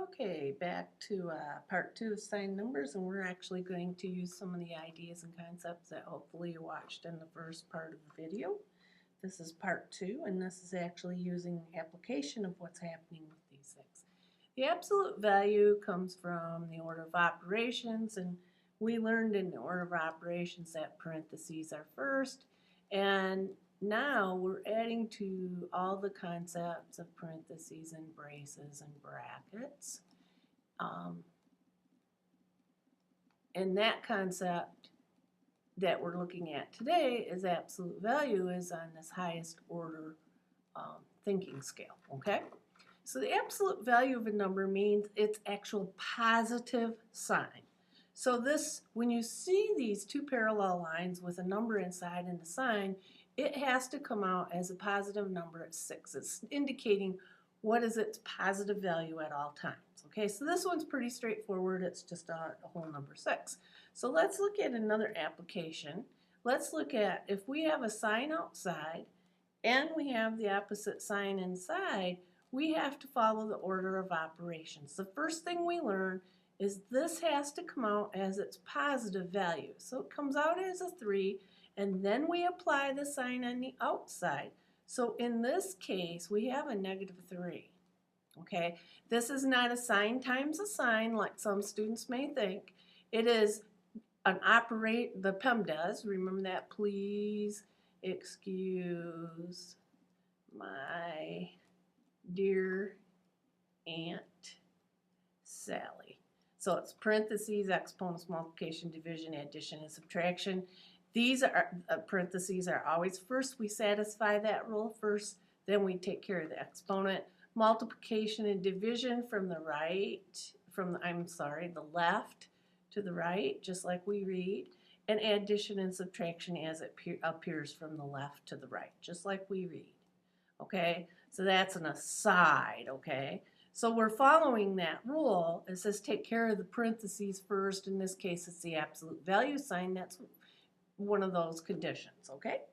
Okay, back to part 2 of sign numbers, and we're actually going to use some of the ideas and concepts that hopefully you watched in the first part of the video. This is part 2, and this is actually using the application of what's happening with these things. The absolute value comes from the order of operations, and we learned in the order of operations that parentheses are first, and now we're adding to all the concepts of parentheses and braces and brackets. And that concept that we're looking at today is absolute value is on this highest order thinking scale, okay? So the absolute value of a number means its actual positive sign. So this, when you see these two parallel lines with a number inside and a sign, it has to come out as a positive number at 6. It's indicating what is its positive value at all times. Okay, so this one's pretty straightforward. It's just a whole number 6. So let's look at another application. Let's look at if we have a sign outside and we have the opposite sign inside, we have to follow the order of operations. The first thing we learn is this has to come out as its positive value. So it comes out as a 3, and then we apply the sign on the outside. So in this case, we have a -3. Okay, this is not a sign times a sign like some students may think. It is an the PEMDAS. Remember that, please excuse my dear Aunt Sally. So it's parentheses, exponents, multiplication, division, addition, and subtraction. These are parentheses are always first. We satisfy that rule first, then we take care of the exponent. Multiplication and division from the the left to the right, just like we read. And addition and subtraction as it appears from the left to the right, just like we read. Okay, so that's an aside, okay? So we're following that rule. It says take care of the parentheses first. In this case, it's the absolute value sign. That's one of those conditions, okay?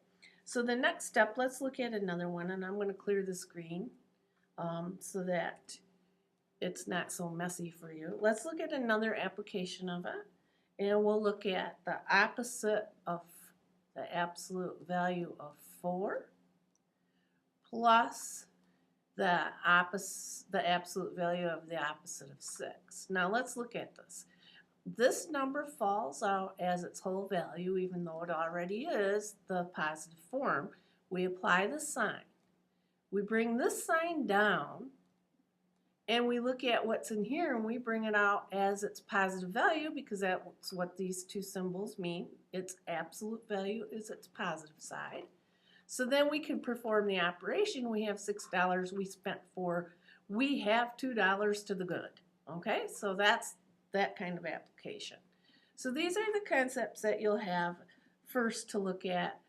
So the next step, let's look at another one, and I'm going to clear the screen so that it's not so messy for you. Let's look at another application of it, and we'll look at the opposite of the absolute value of 4 plus the absolute value of the opposite of 6. Now let's look at this. This number falls out as its whole value, even though it already is the positive form. We apply the sign. We bring this sign down, and we look at what's in here, and we bring it out as its positive value because that's what these two symbols mean. Its absolute value is its positive side. So then we can perform the operation. We have $6 we spent for, we have $2 to the good. Okay, so that's that kind of application. So these are the concepts that you'll have first to look at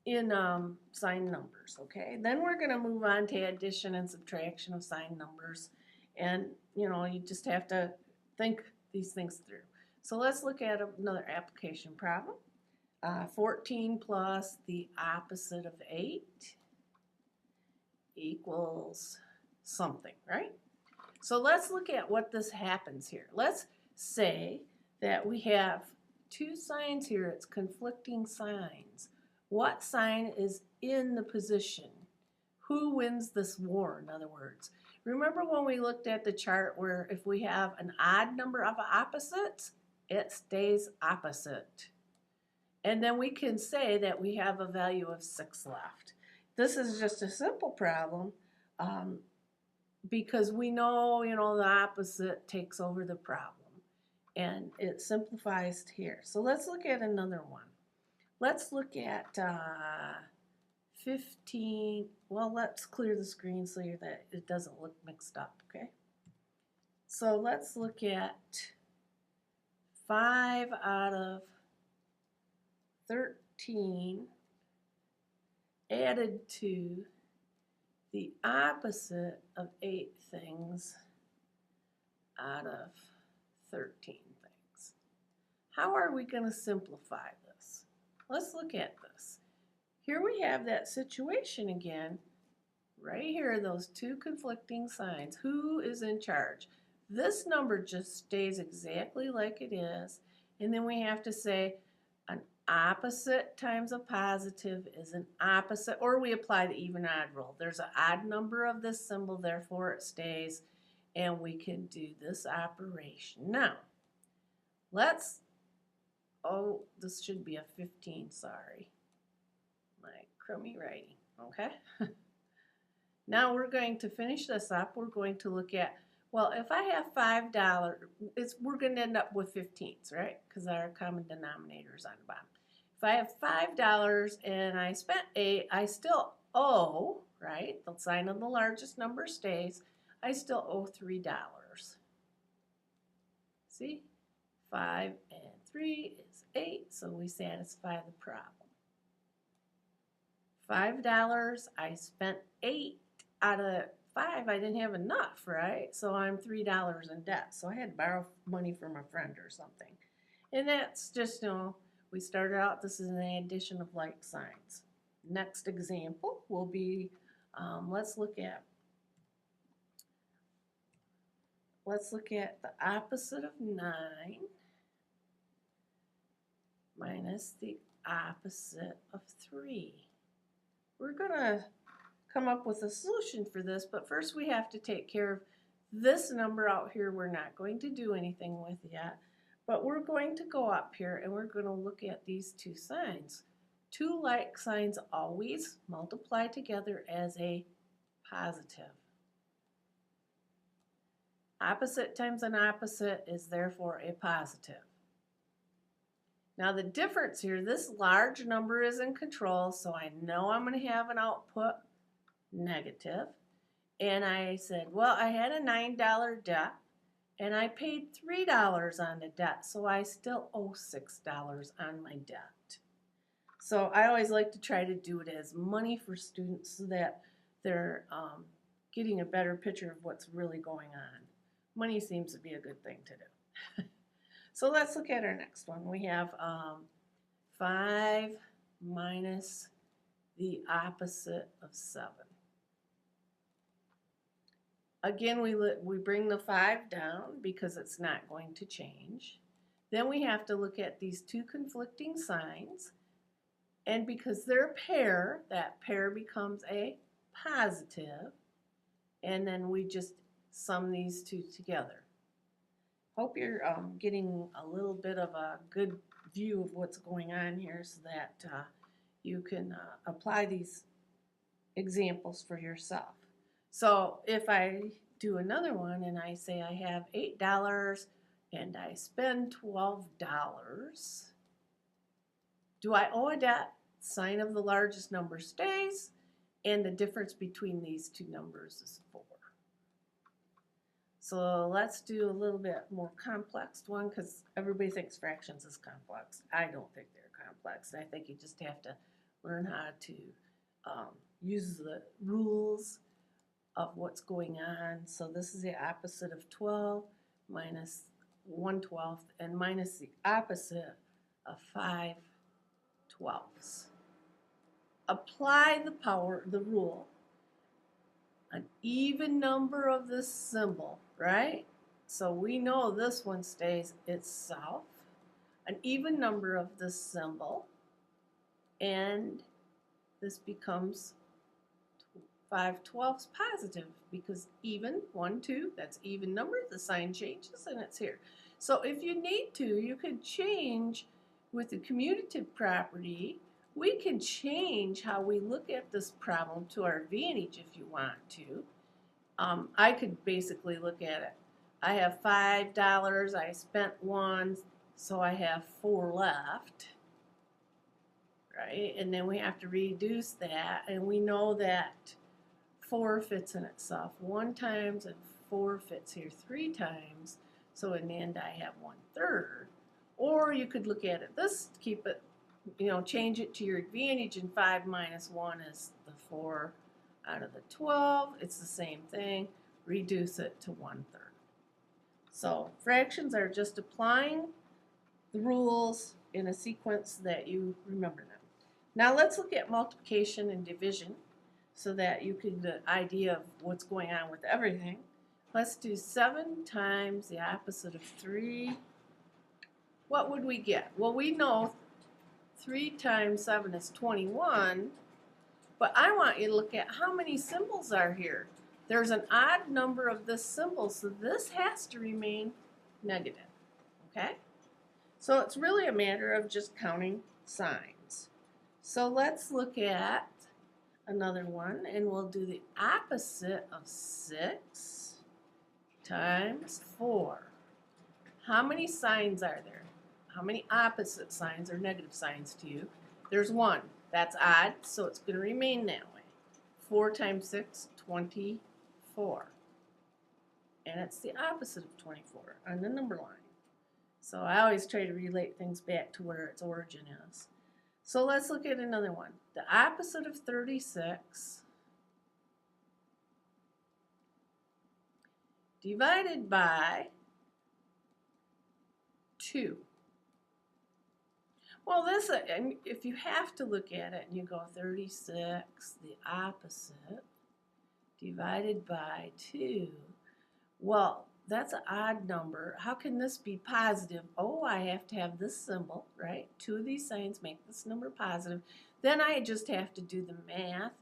in sign numbers, okay? Then we're going to move on to addition and subtraction of sign numbers. And, you know, you just have to think these things through. So let's look at another application problem. 14 plus the opposite of 8 equals something, right? So let's look at what this happens here. Let's say that we have two signs here. It's conflicting signs. What sign is in the position? Who wins this war, in other words? Remember when we looked at the chart where if we have an odd number of opposites, it stays opposite. And then we can say that we have a value of 6 left. This is just a simple problem because we know, the opposite takes over the problem. And it simplifies here. So let's look at another one. Let's look at 15. Well, let's clear the screen so that it doesn't look mixed up, okay? So let's look at 5 out of 13 added to the opposite of 8 things out of 13 things. How are we going to simplify this? Let's look at this. Here we have that situation again. right here, those two conflicting signs. Who is in charge? This number just stays exactly like it is. And then we have to say an opposite times a positive is an opposite, or we apply the even odd rule. There's an odd number of this symbol, therefore it stays, and we can do this operation. Now, this should be a 15, sorry. My crummy writing, okay? Now we're going to finish this up. We're going to look at, well, if I have $5, we're going to end up with 15s, right? Because our common denominator is on the bottom. If I have $5 and I spent 8, I still owe, right? The sign of the largest number stays. I still owe $3. See? 5 and 3 is 8, so we satisfy the problem. $5, I spent 8 out of 5, I didn't have enough, right? So I'm $3 in debt. So I had to borrow money from a friend or something. And that's just, we started out, this is an addition of like signs. Next example will be, let's look at the opposite of 9 minus the opposite of 3. We're going to come up with a solution for this, but first we have to take care of this number out here. We're not going to do anything with yet, but we're going to go up here and we're going to look at these two signs. Two like signs always multiply together as a positive. Opposite times an opposite is therefore a positive. Now the difference here, this large number is in control, so I know I'm going to have an output negative. And I said, well, I had a $9 debt, and I paid $3 on the debt, so I still owe $6 on my debt. So I always like to try to do it as money for students so that they're getting a better picture of what's really going on. Money seems to be a good thing to do. So let's look at our next one. We have 5 minus the opposite of 7. Again, we bring the 5 down because it's not going to change. Then we have to look at these two conflicting signs. And because they're a pair, that pair becomes a positive. And then we just sum these two together. Hope you're getting a little bit of a good view of what's going on here so that you can apply these examples for yourself. So if I do another one and I say I have $8 and I spend $12, do I owe a debt? Sign of the largest number stays, and the difference between these two numbers is 4. So let's do a little bit more complex one because everybody thinks fractions is complex. I don't think they're complex. I think you just have to learn how to use the rules of what's going on. So this is the opposite of 12 minus 1/12 and minus the opposite of 5/12. Apply the rule. An even number of this symbol, right? So we know this one stays itself. An even number of this symbol, and this becomes 5/12 positive because even, 1, 2, that's even number, the sign changes and it's here. So if you need to, you could change with the commutative property. We can change how we look at this problem to our advantage if you want to. I could basically look at it. I have $5, I spent 1, so I have 4 left, right? And then we have to reduce that, and we know that 4 fits in itself 1 times, and 4 fits here 3 times, so in the end I have 1/3. Or you could look at it this, keep it, change it to your advantage, and 5 minus 1 is the 4 out of the 12. It's the same thing. Reduce it to 1/3. So fractions are just applying the rules in a sequence that you remember them. Now let's look at multiplication and division. so that you can get an idea of what's going on with everything. Let's do 7 times the opposite of 3. What would we get? Well, we know 3 times 7 is 21, but I want you to look at how many symbols are here. There's an odd number of this symbol, so this has to remain negative, okay? So it's really a matter of just counting signs. So let's look at another one, and we'll do the opposite of 6 times 4. How many signs are there? How many opposite signs or negative signs to you? There's 1. That's odd, so it's going to remain that way. 4 times 6, 24. And it's the opposite of 24 on the number line. So I always try to relate things back to where its origin is. So let's look at another one. The opposite of 36 divided by 2. Well, this, if you have to look at it and you go 36, the opposite, divided by 2, well, that's an odd number. How can this be positive? Oh, I have to have this symbol, right? 2 of these signs make this number positive. Then I just have to do the math,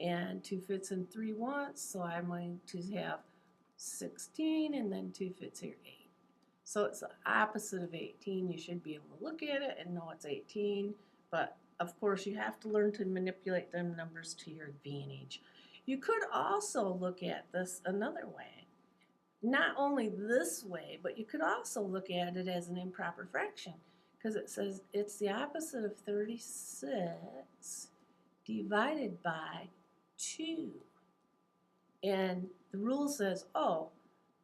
and 2 fits in 3 once, so I'm going to have 16, and then 2 fits here, 8. So it's the opposite of 18. You should be able to look at it and know it's 18, but of course you have to learn to manipulate them numbers to your advantage. You could also look at this another way. Not only this way, but you could also look at it as an improper fraction, because it says it's the opposite of 36 divided by 2. And the rule says, oh,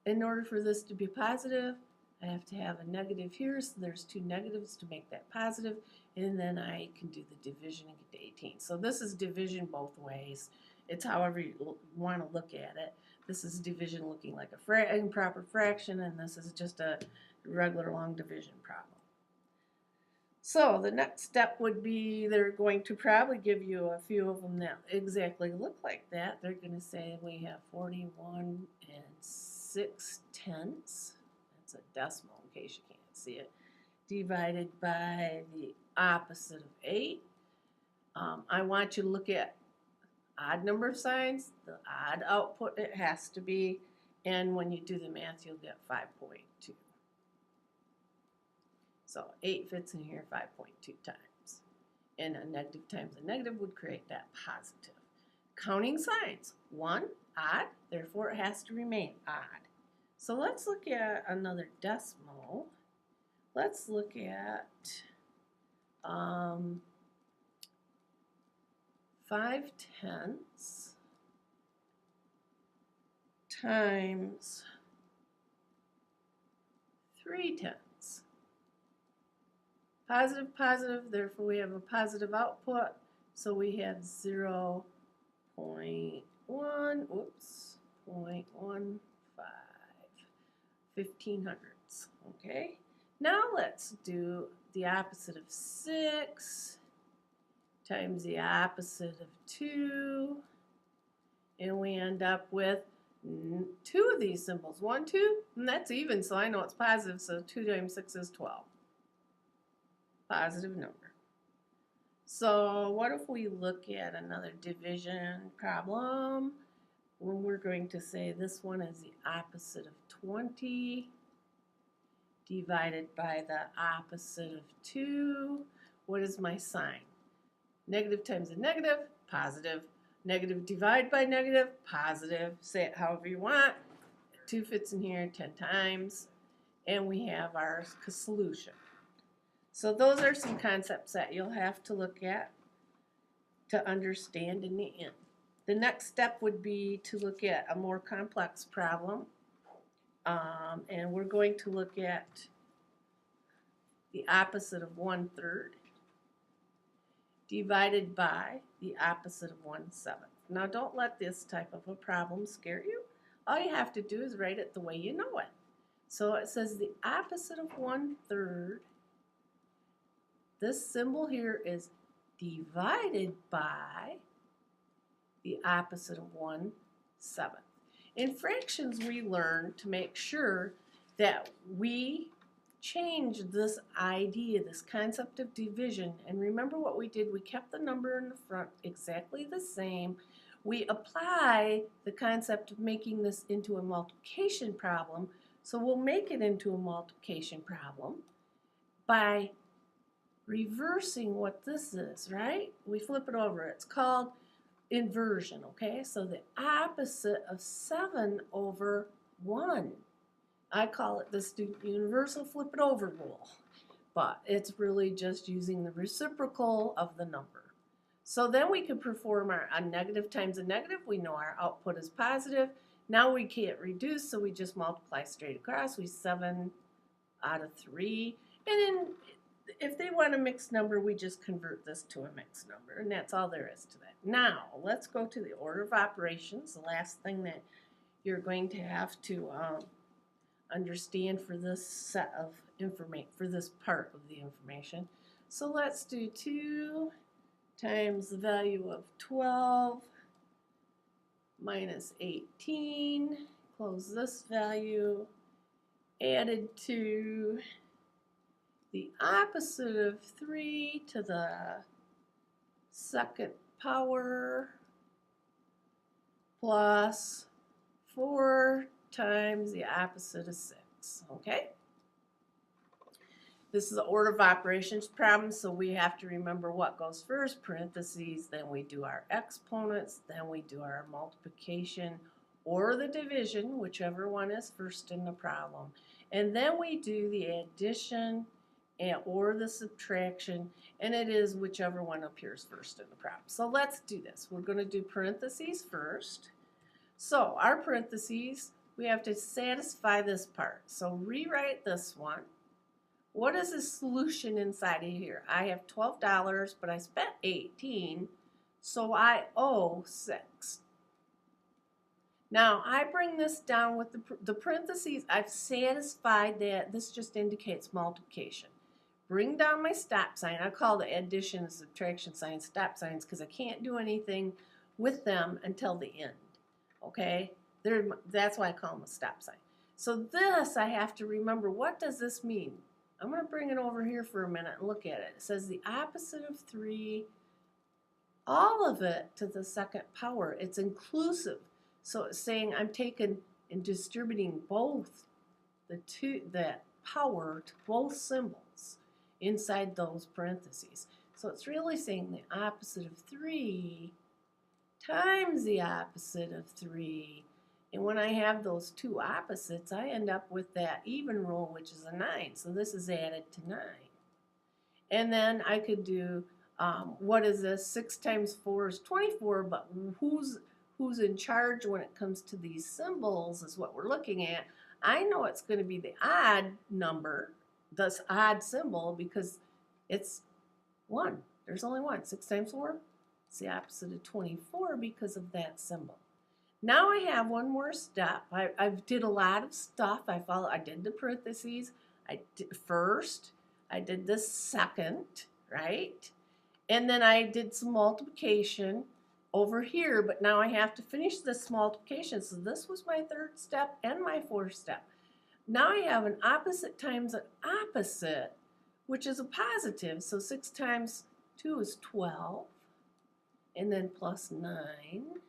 in order for this to be positive, I have to have a negative here, so there's 2 negatives to make that positive, and then I can do the division and get to 18. So this is division both ways. It's however you want to look at it. This is division looking like a improper fraction, and this is just a regular long division problem. So the next step would be they're going to probably give you a few of them that exactly look like that. They're going to say we have 41 6/10. That's a decimal in case you can't see it. Divided by the opposite of 8. I want you to look at odd number of signs, the odd output it has to be, and when you do the math, you'll get 5.2. So 8 fits in here 5.2 times. And a negative times a negative would create that positive. Counting signs. 1, odd, therefore it has to remain odd. So let's look at another decimal. Let's look at 5/10 times 3/10. Positive, positive, therefore we have a positive output, so we have 0.1, 0.15, 1500ths, okay? Now let's do the opposite of 6 times the opposite of 2, and we end up with 2 of these symbols. 1, 2, and that's even, so I know it's positive, so 2 times 6 is 12. Positive number. So what if we look at another division problem? When we're going to say this one is the opposite of 20 divided by the opposite of 2. What is my sign? Negative times a negative, positive. Negative divide by negative, positive. Say it however you want. 2 fits in here 10 times. And we have our solution. So those are some concepts that you'll have to look at to understand in the end. The next step would be to look at a more complex problem. And we're going to look at the opposite of 1/3 divided by the opposite of 1/7. Now don't let this type of a problem scare you. All you have to do is write it the way you know it. So it says the opposite of 1/3. This symbol here is divided by the opposite of 1/7. In fractions, we learn to make sure that we change this idea, this concept of division. And remember what we did? We kept the number in the front exactly the same. We apply the concept of making this into a multiplication problem. So we'll make it into a multiplication problem by reversing what this is, right? We flip it over. It's called inversion, okay? So the opposite of 7/1. I call it the student universal flip it over rule, but it's really just using the reciprocal of the number. So then we can perform a negative times a negative. We know our output is positive. Now we can't reduce, so we just multiply straight across. We 7/3. And then if they want a mixed number, we just convert this to a mixed number, and that's all there is to that. Now, let's go to the order of operations, the last thing that you're going to have to understand for this set of information, for this part of the information. So let's do 2 times the value of 12 minus 18, close this value, added to the opposite of 3 to the second power plus 4 times the opposite of 6, okay? This is the order of operations problem, so we have to remember what goes first, parentheses, then we do our exponents, then we do our multiplication or the division, whichever one is first in the problem. And then we do the addition or the subtraction, and it is whichever one appears first in the problem. So let's do this. We're going to do parentheses first. So our parentheses, we have to satisfy this part. So rewrite this one. What is the solution inside of here? I have $12, but I spent 18, so I owe 6. Now, I bring this down with the parentheses. I've satisfied that. This just indicates multiplication. Bring down my stop sign. I call the addition and subtraction signs stop signs because I can't do anything with them until the end. Okay? That's why I call them a stop sign. So this, I have to remember, what does this mean? I'm going to bring it over here for a minute and look at it. It says the opposite of 3, all of it to the second power. It's inclusive. So it's saying I'm taking and distributing both that power to both symbols inside those parentheses. So it's really saying the opposite of 3 times the opposite of 3. And when I have those two opposites, I end up with that even rule, which is a 9. So this is added to 9. And then I could do, what is this? 6 times 4 is 24, but who's in charge when it comes to these symbols is what we're looking at. I know it's going to be the odd number, this odd symbol, because it's 1. There's only 1. 6 times 4, it's the opposite of 24 because of that symbol. Now I have one more step. I did a lot of stuff. I did the parentheses. I did first. I did this second, right? And then I did some multiplication over here, but now I have to finish this multiplication. So this was my third step and my fourth step. Now I have an opposite times an opposite, which is a positive. So 6 times 2 is 12, and then plus 9.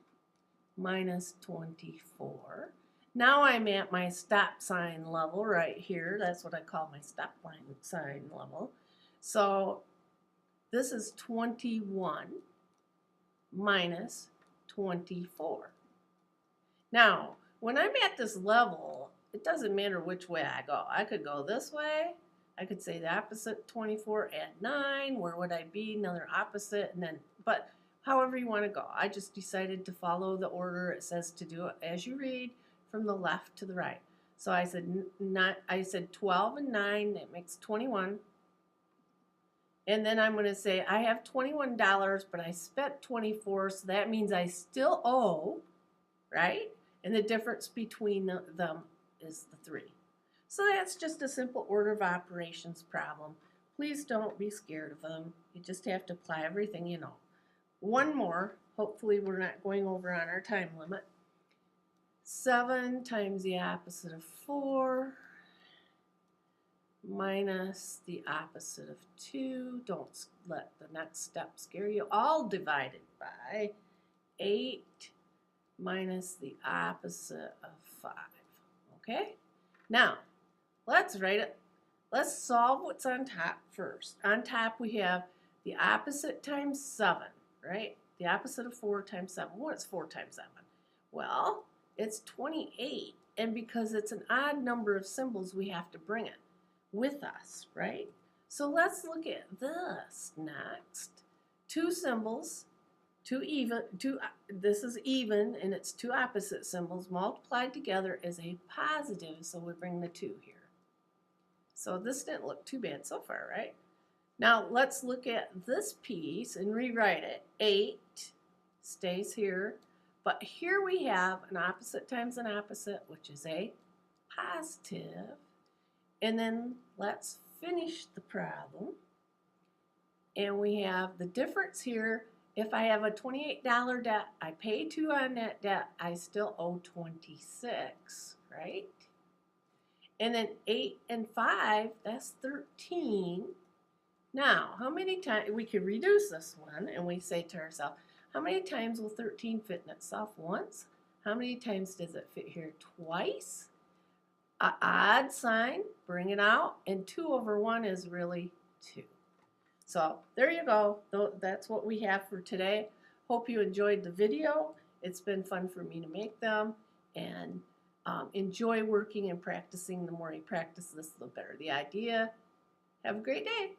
Minus 24. Now I'm at my stop sign level right here. That's what I call my stop sign level. So this is 21 minus 24. Now, when I'm at this level, it doesn't matter which way I go. I could go this way. I could say the opposite 24 at 9. Where would I be? Another opposite, and then, but however you want to go. I just decided to follow the order it says to do it as you read from the left to the right. So I said 12 and 9, that makes 21. And then I'm going to say I have $21, but I spent 24, so that means I still owe, right? And the difference between them is the 3. So that's just a simple order of operations problem. Please don't be scared of them. You just have to apply everything you know. One more, Hopefully we're not going over on our time limit. 7 times the opposite of 4 minus the opposite of 2. Don't let the next step scare you. All divided by 8 minus the opposite of 5. Okay? Now, let's write it. Let's solve what's on top first. On top we have the opposite times 7, right? The opposite of 4 times 7. What's 4 times 7? Well, it's 28. And because it's an odd number of symbols, we have to bring it with us, right? So let's look at this next. 2 symbols, this is even, and it's 2 opposite symbols multiplied together is a positive, so we bring the 2 here. So this didn't look too bad so far, right? Now let's look at this piece and rewrite it. 8 stays here, but here we have an opposite times an opposite, which is a positive. And then let's finish the problem. And we have the difference here. If I have a $28 debt, I pay 2 on that debt, I still owe 26, right? And then 8 and 5, that's 13. Now, how many times, we can reduce this one, and we say to ourselves, how many times will 13 fit in itself? Once. How many times does it fit here? Twice. An odd sign, bring it out, and 2 over 1 is really 2. So there you go. That's what we have for today. Hope you enjoyed the video. It's been fun for me to make them, and enjoy working and practicing. The more you practice this, the better the idea. Have a great day.